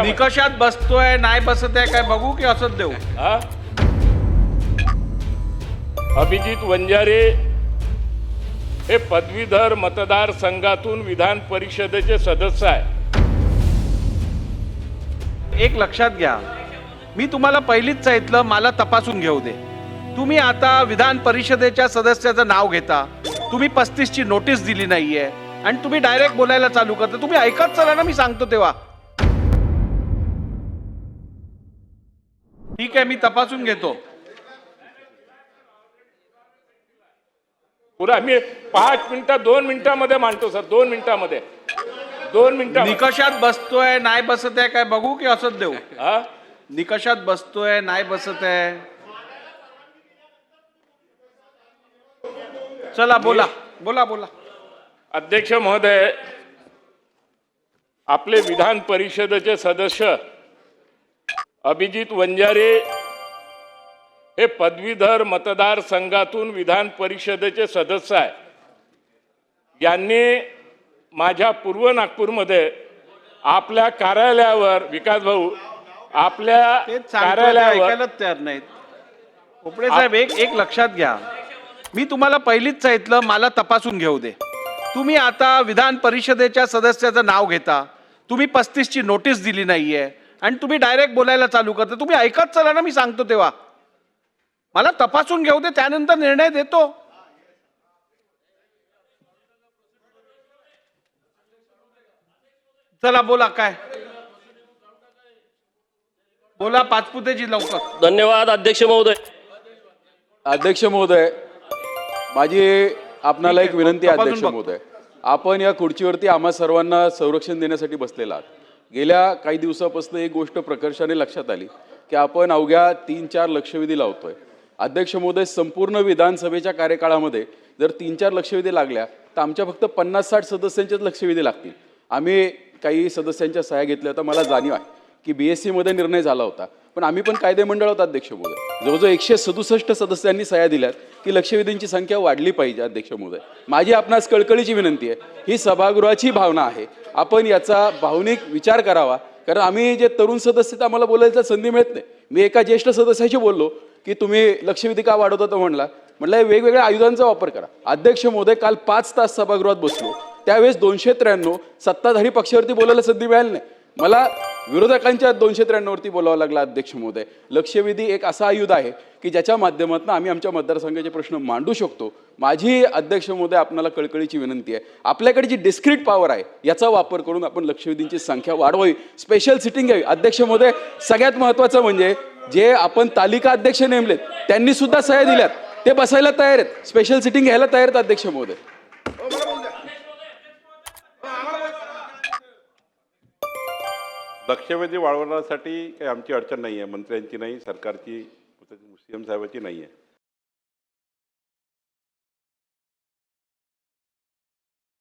निकषामध्ये निकषात बसतोय नाही बसत आहे काय बघू की असंच देऊ? हा? अभिजित वंजारे हे पदवीधर मतदारसंघातून विधान परिषदेचे सदस्य आहे. एक लक्षात घ्या, मी तुम्हाला पहिलीच सांगितलं मला तपासून घेऊ दे. तुम्ही आता विधान परिषदेच्या सदस्याचं नाव घेता, तुम्ही 35 ची नोटीस दिली नाहीये आणि तुम्ही डायरेक्ट बोलायला चालू करता. तुम्ही ऐकत चला ना, मी सांगतो तेव्हा. ठीक आहे, मी तपासून घेतो. पुरा मी 5 मिनिटं 2 मिनिटांमध्ये मांडतो सर. 2 मिनिटांमध्ये 2 मिनिटं. निकषात बसतोय नाही बसत आहे काय बघू की असंच देऊ? हा? निकषात बसतोय नाही बसत आहे. चला बोला बोला बोला. अध्यक्ष महोदय, आपले विधान परिषदेचे सदस्य अभिजित वंजारे हे पदवीधर मतदारसंघातून विधान परिषदेचे सदस्य आहे. यांनी माझ्या पूर्व नागपूरमध्ये आपल्या कार्यालयावर, विकास भाऊ, आपल्या तेच सांगतोय, ते कार्यालयावर ऐकायलाच तयार नाहीत. उपडे साहेब, एक लक्षात घ्या, मी तुम्हाला पहिलीच सांगितलं मला तपासून घेऊ दे. तुम्ही आता विधान परिषदेच्या सदस्याचं नाव घेता, तुम्ही 35 ची नोटीस दिली नाहीये आणि तुम्ही डायरेक्ट बोलायला चालू करता. तुम्ही ऐकत चला ना, मी सांगतो तेव्हा. मला तपासून घेऊ दे, त्यानंतर निर्णय देतो. चला बोला, काय बोला पाचपुतेजी, लवकर. धन्यवाद अध्यक्ष महोदय. अध्यक्ष महोदय, माझी आपणाला एक विनंती आहे. तपासून अध्यक्ष बघतो. महोदय, आपण या खुर्चीवरती आम्हा सर्वांना संरक्षण देण्यासाठी बसलेला आहात. गेल्या काही दिवसापासून एक गोष्ट प्रकर्षाने लक्षात आली की आपण अवघ्या 3-4 लक्षवेधी लावतोय. अध्यक्ष महोदय, संपूर्ण विधानसभेच्या कार्यकाळामध्ये जर 3-4 लक्षवेधी लागल्या तर आमच्या फक्त 50-60 सदस्यांचेच लक्षवेधी लागतील. आम्ही काही सदस्यांच्या सह्या घेतल्या, तर मला जाणीव आहे की BSc मध्ये निर्णय झाला होता, पण आम्ही पण कायदे मंडळ होता. अध्यक्ष महोदय, जवळजवळ 167 सदस्यांनी सह्या दिल्यात की लक्षवेधींची संख्या वाढली पाहिजे. अध्यक्ष महोदय, माझी आपणास कळकळीची विनंती आहे, ही सभागृहाची भावना आहे, आपण याचा भावनिक विचार करावा. कारण आम्ही जे तरुण सदस्य आहेत, आम्हाला बोलायची संधी मिळत नाही. मी एका ज्येष्ठ सदस्याशी बोललो की तुम्ही लक्षवेधी का वाढवता, तर म्हटलं वेगवेगळ्या आयुधांचा वापर करा. अध्यक्ष महोदय, काल 5 तास सभागृहात बसलो, त्यावेळेस 293 सत्ताधारी पक्षावरती बोलायला संधी मिळाली नाही. मला विरोधकांच्या 293 वरती बोलावं लागलं. अध्यक्ष महोदय, लक्षवेधी एक असा आयुध आहे की ज्याच्या माध्यमातून आम्ही आमच्या मतदारसंघाचे प्रश्न मांडू शकतो. माझी अध्यक्ष महोदय आपल्याला कळकळीची विनंती आहे, आपल्याकडे जी डिस्क्रीट पॉवर आहे याचा वापर करून आपण लक्षवेधींची संख्या वाढवावी, स्पेशल सिटिंग घ्यावी. अध्यक्ष महोदय, सगळ्यात महत्त्वाचं म्हणजे जे आपण तालिका अध्यक्ष नेमलेत त्यांनी सुद्धा सह्या दिल्यात, ते बसायला तयार आहेत, स्पेशल सिटिंग घ्यायला तयार आहेत. अध्यक्ष महोदय, लक्षवेधी वाढवण्यासाठी काही आमची अडचण नाही आहे, मंत्र्यांची नाही, सरकारची, CM साहेबांची नाही आहे.